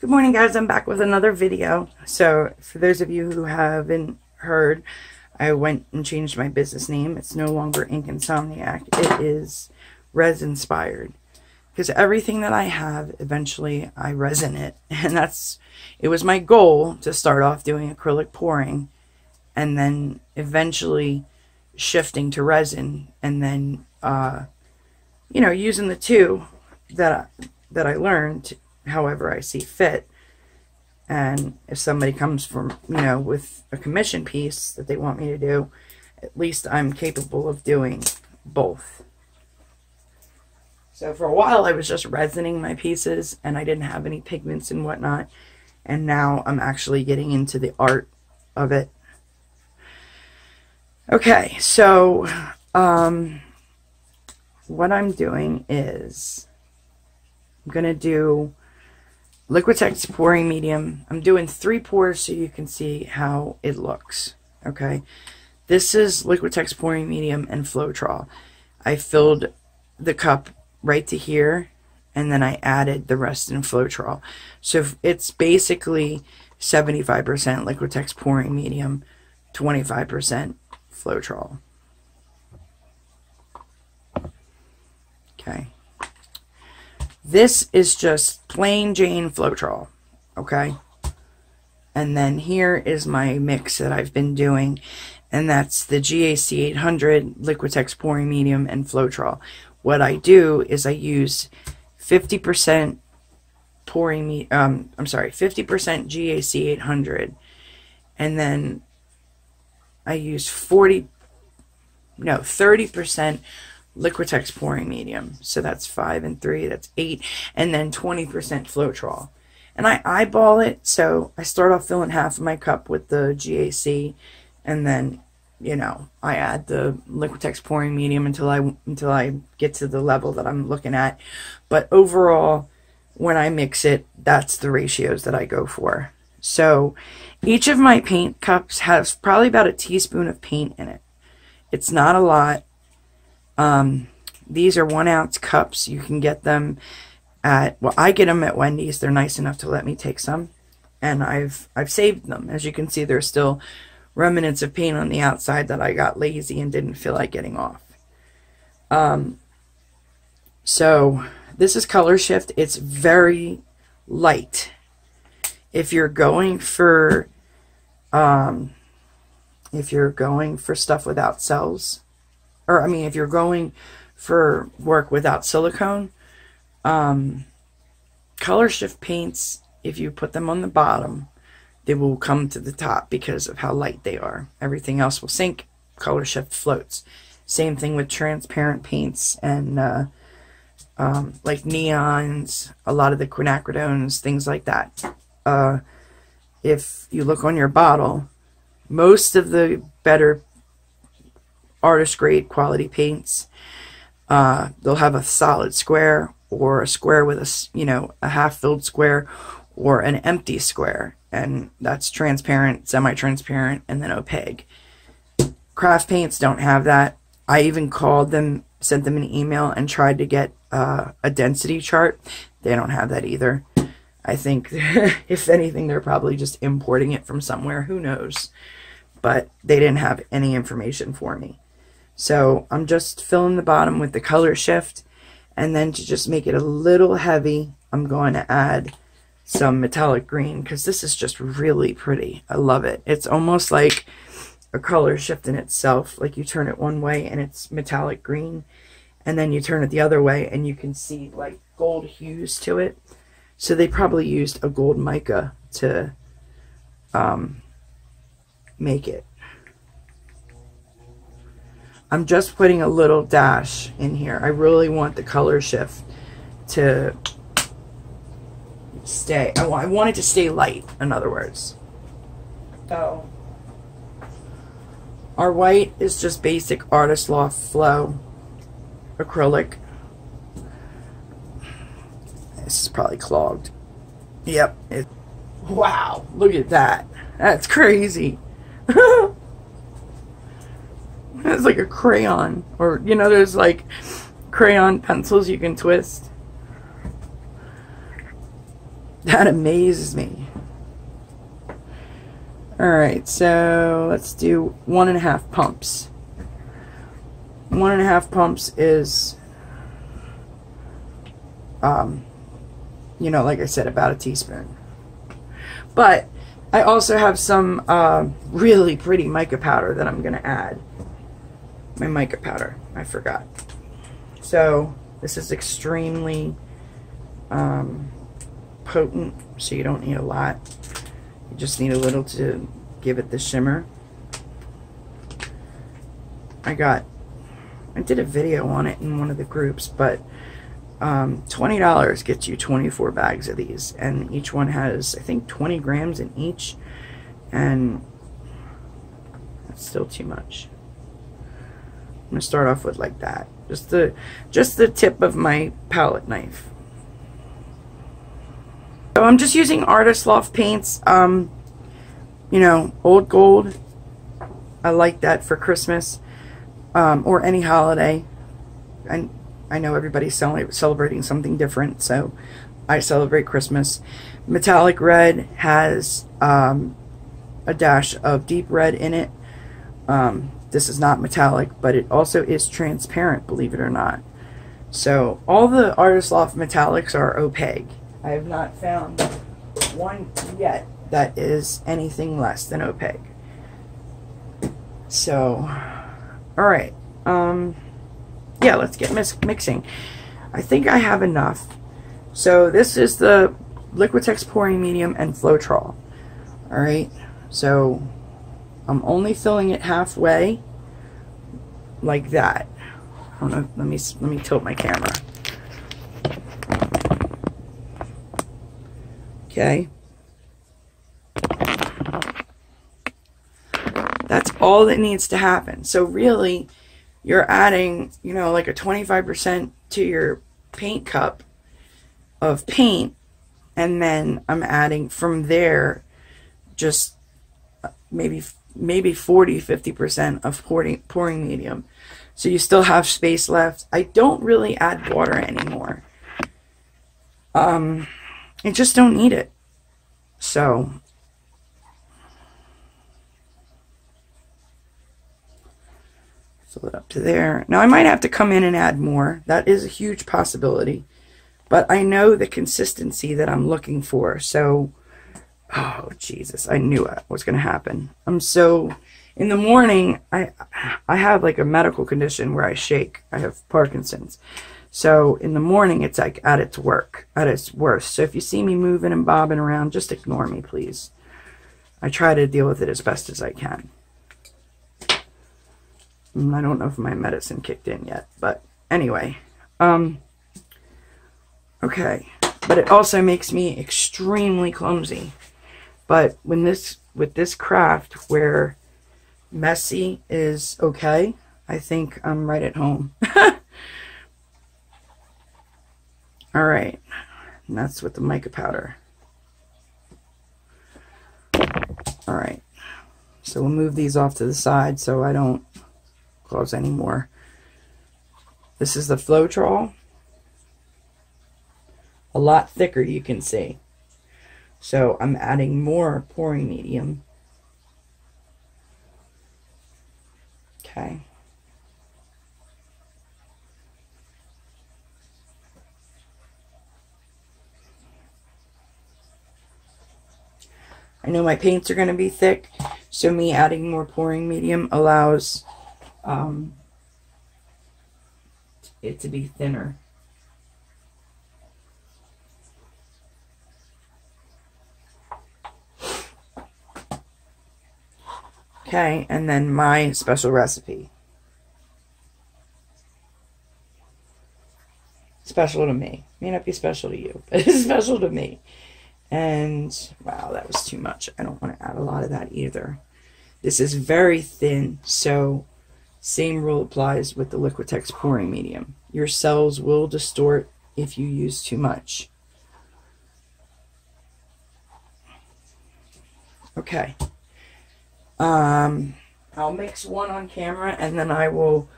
Good morning, guys. I'm back with another video. So for those of you who haven't heard, I went and changed my business name. It's no longer Ink Insomniac. It is Res Inspired, because everything that I have, eventually I resin it. And it was my goal to start off doing acrylic pouring and then eventually shifting to resin, and then using the two that I learned however I see fit. And if somebody comes from, with a commission piece that they want me to do, at least I'm capable of doing both. So for a while I was just resining my pieces and I didn't have any pigments and whatnot, and now I'm actually getting into the art of it. Okay, so what I'm doing is I'm gonna do Liquitex pouring medium. I'm doing 3 pours so you can see how it looks. Okay, this is Liquitex pouring medium and Floetrol. I filled the cup right to here, and then I added the rest in Floetrol. So it's basically 75% Liquitex pouring medium, 25% Floetrol. Okay. This is just plain Jane Floetrol, okay? And then here is my mix that I've been doing, and that's the GAC 800, Liquitex pouring medium, and Floetrol. What I do is I use 50% 50% GAC 800, and then I use 30% Liquitex pouring medium. So that's 5 and 3, that's 8, and then 20% Floetrol. And I eyeball it, so I start off filling half of my cup with the GAC, and then I add the Liquitex pouring medium until I get to the level that I'm looking at. But overall, when I mix it, that's the ratios that I go for. So each of my paint cups has probably about a teaspoon of paint in it. It's not a lot. These are 1 ounce cups. You can get them at, well, I get them at Wendy's. They're nice enough to let me take some, and I've saved them. As you can see, there's still remnants of paint on the outside that I got lazy and didn't feel like getting off. So this is Color Shift. It's very light. If you're going for stuff without cells, or if you're going for work without silicone, Color Shift paints, if you put them on the bottom, they will come to the top because of how light they are. Everything else will sink. Color Shift floats. Same thing with transparent paints and like neons, a lot of the quinacridones, things like that. If you look on your bottle, most of the better artist grade quality paints, they'll have a solid square, or a square with a half filled square, or an empty square, and that's transparent, semi-transparent, and then opaque. Craft paints don't have that. I even called them, sent them an email, and tried to get a density chart. They don't have that either. I think if anything, they're probably just importing it from somewhere, who knows, but they didn't have any information for me. So I'm just filling the bottom with the Color Shift, and then to just make it a little heavy, I'm going to add some metallic green, because this is just really pretty. I love it. It's almost like a color shift in itself. Like you turn it one way and it's metallic green, and then you turn it the other way and you can see like gold hues to it. So they probably used a gold mica to make it. I'm just putting a little dash in here. I really want the Color Shift to stay. I want it to stay light, in other words. So our white is just basic Artist Loft Flow acrylic. This is probably clogged. Yep. Wow, look at that. That's crazy. It's like a crayon, or there's like crayon pencils you can twist. That amazes me. Alright, so let's do 1.5 pumps. 1.5 pumps is, you know, like I said, about a teaspoon. But I also have some really pretty mica powder that I'm going to add. My mica powder, I forgot. So this is extremely potent, so you don't need a lot. You just need a little to give it the shimmer. I did a video on it in one of the groups, but $20 gets you 24 bags of these, and each one has, I think, 20 grams in each, and that's still too much. I'm gonna start off with like that, just the tip of my palette knife. So I'm just using Artist Loft paints, you know, old gold. I like that for Christmas, or any holiday. And I know everybody's celebrating something different, so I celebrate Christmas. Metallic red has a dash of deep red in it. This is not metallic, but it also is transparent, believe it or not. So all the Artist Loft metallics are opaque. I have not found one yet that is anything less than opaque. So, alright. Yeah, let's get mixing. I think I have enough. So this is the Liquitex pouring medium and Floetrol. Alright, so I'm only filling it halfway, like that. I don't know, let me tilt my camera. Okay. That's all that needs to happen. So really, you're adding, you know, like a 25% to your paint cup of paint, and then I'm adding from there just maybe 40-50% of pouring medium. So you still have space left. I don't really add water anymore. I just don't need it. So fill it up to there. Now I might have to come in and add more. That is a huge possibility. But I know the consistency that I'm looking for. So, oh Jesus, I knew it was going to happen. In the morning, I have like a medical condition where I shake. I have Parkinson's. So in the morning, it's like at its worst. So if you see me moving and bobbing around, just ignore me, please. I try to deal with it as best as I can. I don't know if my medicine kicked in yet, but anyway. Okay. But it also makes me extremely clumsy. But with this craft where messy is okay, I think I'm right at home. Alright, and that's with the mica powder. Alright, so we'll move these off to the side so I don't cause any more. This is the Floetrol. A lot thicker, you can see. So I'm adding more pouring medium. Okay. I know my paints are going to be thick, so me adding more pouring medium allows it to be thinner. Okay, and then my special recipe. Special to me. May not be special to you, but it's special to me. And, wow, that was too much. I don't want to add a lot of that either. This is very thin, so same rule applies with the Liquitex pouring medium. Your cells will distort if you use too much. Okay. I'll mix one on camera, and then I will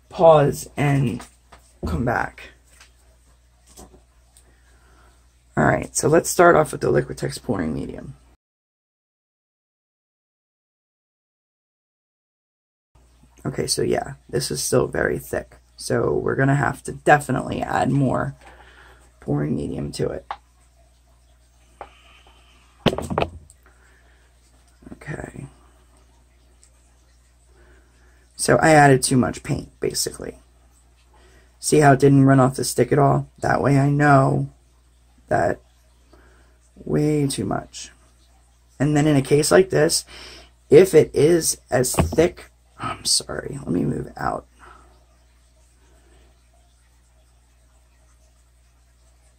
pause and come back. All right, so let's start off with the Liquitex pouring medium. Okay, so yeah, this is still very thick. So we're going to have to definitely add more pouring medium to it. Okay. So I added too much paint, basically. See how it didn't run off the stick at all? That way I know that way too much. And then in a case like this, if it is as thick, I'm sorry, let me move out.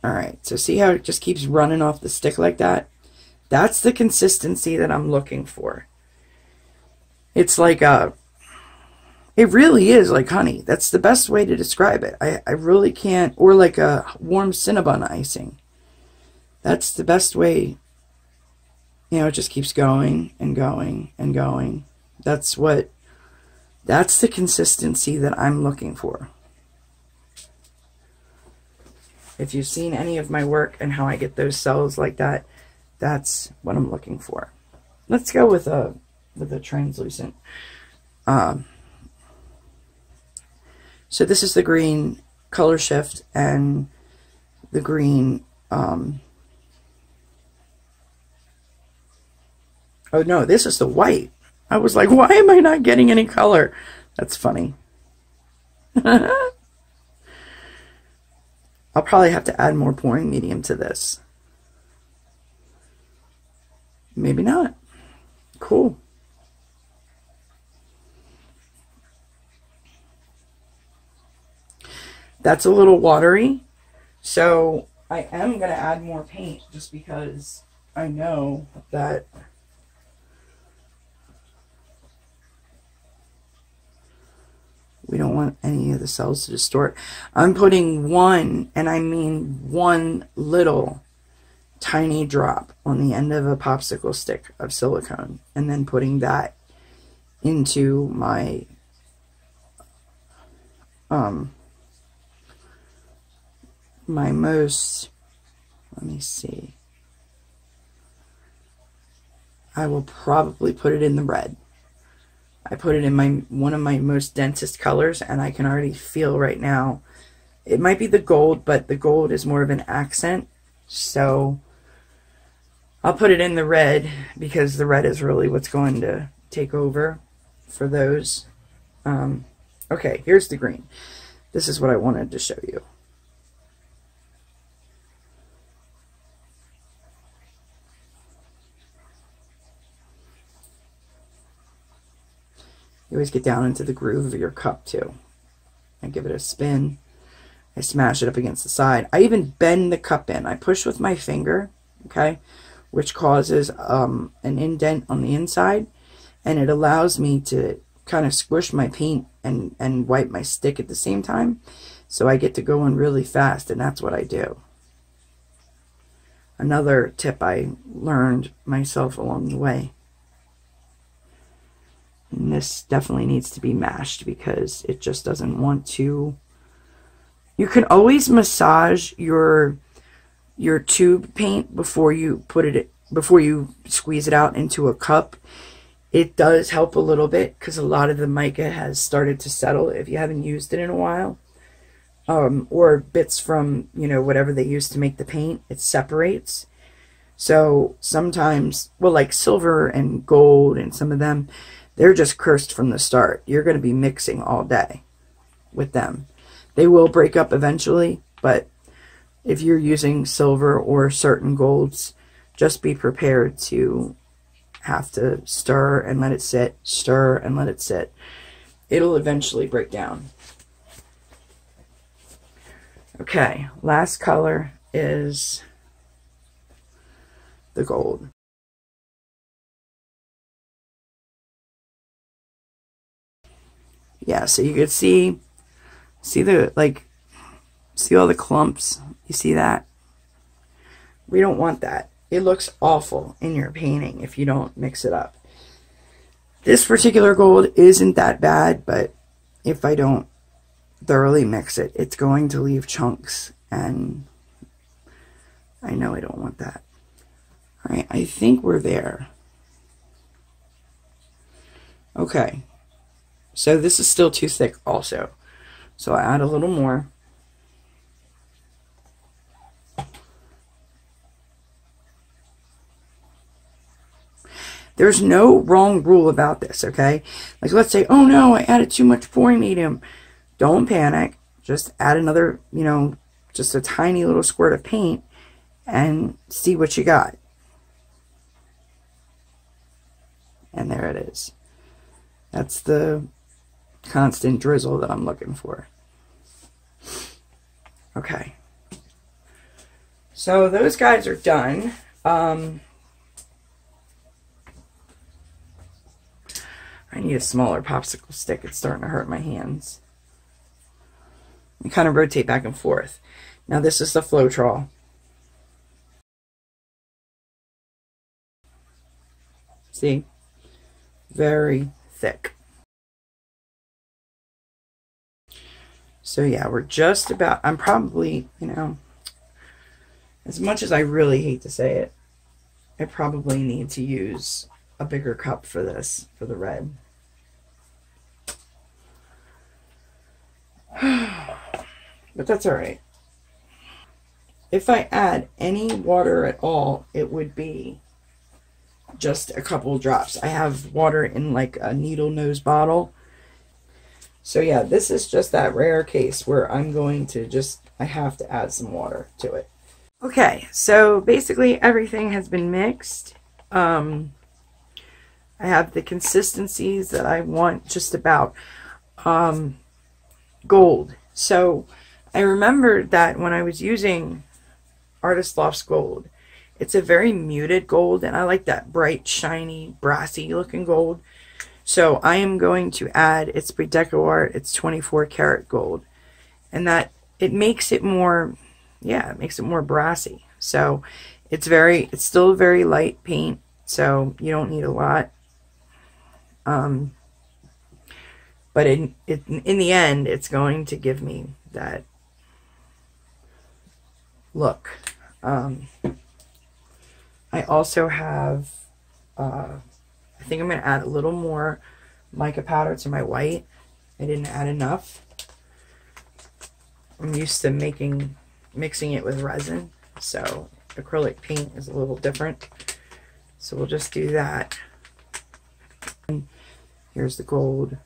Alright, so see how it just keeps running off the stick like that? That's the consistency that I'm looking for. It's like a, it really is like honey. That's the best way to describe it. I really can't, or like a warm Cinnabon icing. That's the best way. You know, it just keeps going and going and going. That's the consistency that I'm looking for. If you've seen any of my work and how I get those cells like that, that's what I'm looking for. Let's go with a translucent. So this is the green color shift and the green. Oh no, this is the white. I was like, why am I not getting any color? That's funny. I'll probably have to add more pouring medium to this. Maybe not. Cool. That's a little watery, so I am going to add more paint just because I know that we don't want any of the cells to distort. I'm putting one, and I mean one little tiny drop on the end of a popsicle stick of silicone, and then putting that into my my most, let me see, I will probably put it in the red. I put it in one of my most densest colors, and I can already feel right now, it might be the gold, but the gold is more of an accent, so I'll put it in the red because the red is really what's going to take over for those. Okay, here's the green. This is what I wanted to show you. You always get down into the groove of your cup too. I give it a spin. I smash it up against the side. I even bend the cup in. I push with my finger, okay, which causes an indent on the inside, and it allows me to kind of squish my paint and wipe my stick at the same time. So I get to go in really fast, and that's what I do. Another tip I learned myself along the way. And this definitely needs to be mashed because it just doesn't want to. You can always massage your tube paint before you squeeze it out into a cup. It does help a little bit because a lot of the mica has started to settle if you haven't used it in a while. Or bits from, you know, whatever they use to make the paint, it separates. So sometimes, well, like silver and gold and some of them, they're just cursed from the start. You're going to be mixing all day with them. They will break up eventually, but if you're using silver or certain golds, just be prepared to have to stir and let it sit, stir and let it sit. It'll eventually break down. Okay, last color is the gold. Yeah, so you could see the, like, see all the clumps? You see that? We don't want that. It looks awful in your painting if you don't mix it up. This particular gold isn't that bad, but if I don't thoroughly mix it, it's going to leave chunks, and I know I don't want that. All right, I think we're there. Okay, so this is still too thick also. So I add a little more. There's no wrong rule about this, okay? Like, let's say, oh no, I added too much pouring medium. Don't panic. Just add another, you know, just a tiny little squirt of paint and see what you got. And there it is. That's the constant drizzle that I'm looking for. Okay. So those guys are done. I need a smaller popsicle stick. It's starting to hurt my hands. You kind of rotate back and forth. Now this is the Floetrol. See? Very thick. So yeah, we're just about, I'm probably, you know, as much as I really hate to say it, I probably need to use a bigger cup for this, for the red. But that's all right. If I add any water at all, it would be just a couple drops. I have water in like a needle nose bottle. So yeah, this is just that rare case where I'm going to just, I have to add some water to it. Okay, so basically everything has been mixed. I have the consistencies that I want, just about gold. So I remembered that when I was using Artist Loft's gold, it's a very muted gold, and I like that bright, shiny, brassy looking gold. So I am going to add, it's by Deco Art, it's 24 karat gold, and that it makes it more, yeah, it makes it more brassy. So it's still a very light paint, so you don't need a lot. But in the end, it's going to give me that look. I also have, I think I'm going to add a little more mica powder to my white. I didn't add enough. I'm used to mixing it with resin, so acrylic paint is a little different. So we'll just do that. And here's the gold.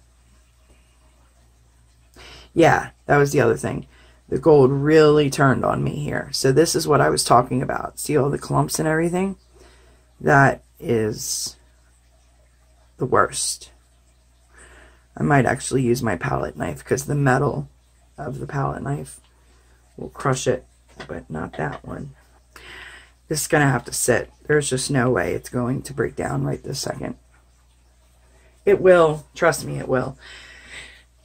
Yeah, that was the other thing. The gold really turned on me here. So this is what I was talking about. See all the clumps and everything? That is the worst. I might actually use my palette knife because the metal of the palette knife will crush it, but not that one. This is going to have to sit. There's just no way it's going to break down right this second. It will. Trust me, it will.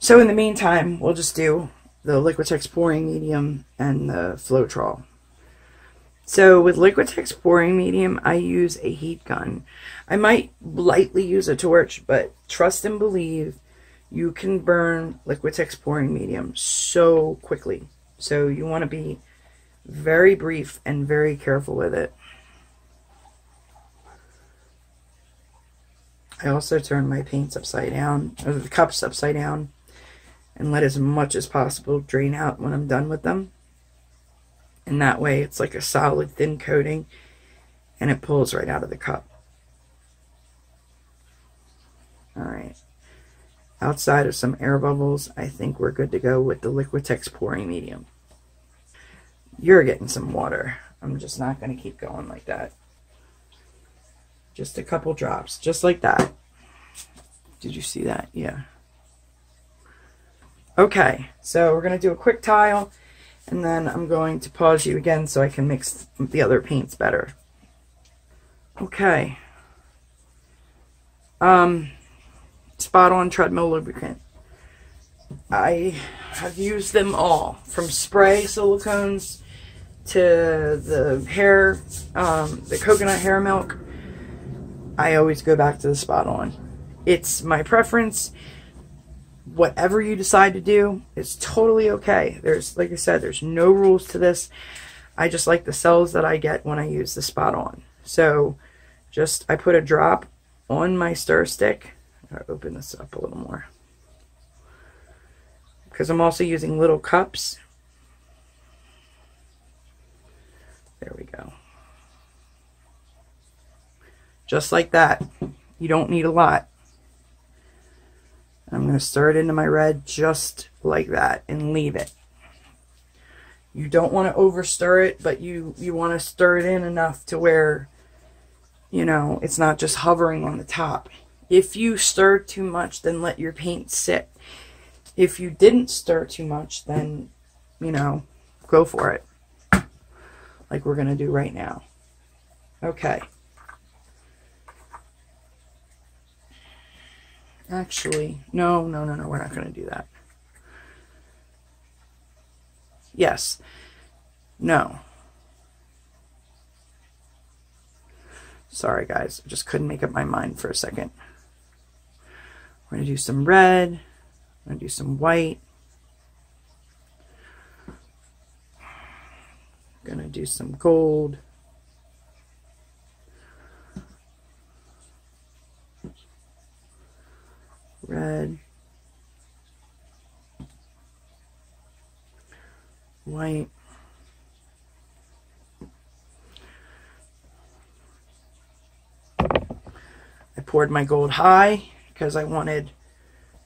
So in the meantime, we'll just do the Liquitex pouring medium and the Floetrol. So with Liquitex pouring medium, I use a heat gun. I might lightly use a torch, but trust and believe, you can burn Liquitex pouring medium so quickly. So you want to be very brief and very careful with it. I also turn my paints upside down, or the cups upside down, and let as much as possible drain out when I'm done with them. And that way it's like a solid thin coating and it pulls right out of the cup. Alright. Outside of some air bubbles, I think we're good to go with the Liquitex pouring medium. You're getting some water. I'm just not going to keep going like that. Just a couple drops, just like that. Did you see that? Yeah. Okay, so we're going to do a quick tile, and then I'm going to pause you again so I can mix the other paints better. Okay. Spot On treadmill lubricant. I have used them all, from spray silicones to the hair, the coconut hair milk. I always go back to the Spot On. It's my preference. Whatever you decide to do is totally okay. There's, like I said, there's no rules to this. I just like the cells that I get when I use the spot on. So I put a drop on my stir stick. I'll open this up a little more, because I'm also using little cups. There we go. Just like that. You don't need a lot. I'm going to stir it into my red just like that and leave it. You don't want to over stir it, but you want to stir it in enough to where, you know, it's not just hovering on the top. If you stir too much, then let your paint sit. If you didn't stir too much, then, you know, go for it. Like we're going to do right now. Okay. Actually, no, we're not going to do that. Yes. No. Sorry, guys. I just couldn't make up my mind for a second. We're going to do some red. I'm going to do some white. I'm going to do some gold. Red. White. I poured my gold high because I wanted,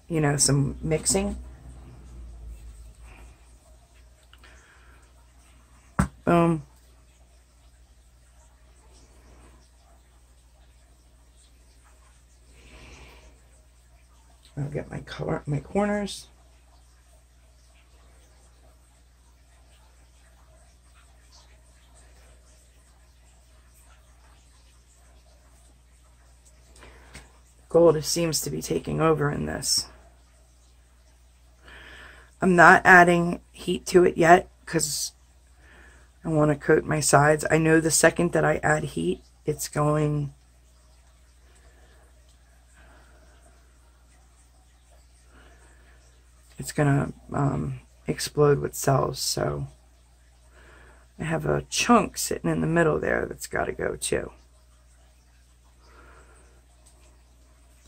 you know, some mixing. Boom. I'll get my color, my corners. Gold seems to be taking over in this. I'm not adding heat to it yet because I want to coat my sides. I know the second that I add heat, it's going to explode with cells. So I have a chunk sitting in the middle there that's got to go too.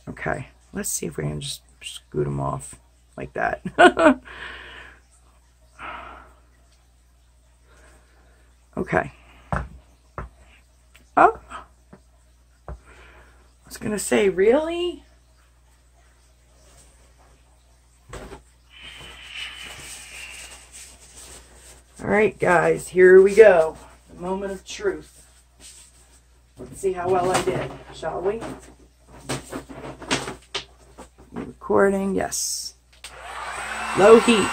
Okay, let's see if we can just scoot them off like that. Okay. Oh, I was gonna say, really? All right, guys, here we go. The moment of truth. Let's see how well I did, shall we? Recording, yes. Low heat.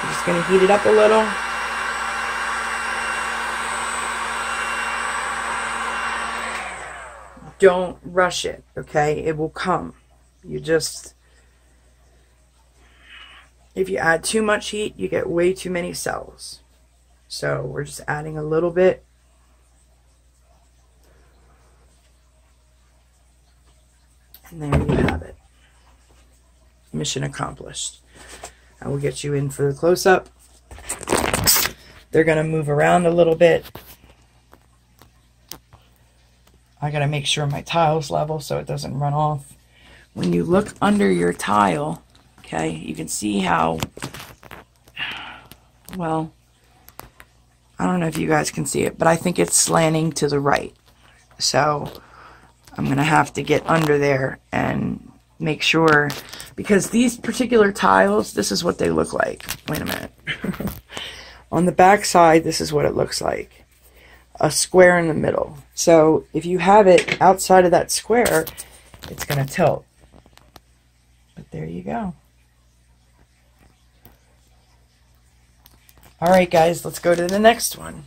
I'm just going to heat it up a little. Don't rush it, okay? It will come. You just, if you add too much heat, you get way too many cells. So we're just adding a little bit. And there you have it. Mission accomplished. I will get you in for the close-up. They're going to move around a little bit. I got to make sure my tile's level so it doesn't run off. When you look under your tile, okay, you can see how, well, I don't know if you guys can see it, but I think it's slanting to the right. So I'm going to have to get under there and make sure, because these particular tiles, this is what they look like. Wait a minute. On the back side, this is what it looks like. A square in the middle. So if you have it outside of that square, it's going to tilt. But there you go. All right, guys, let's go to the next one.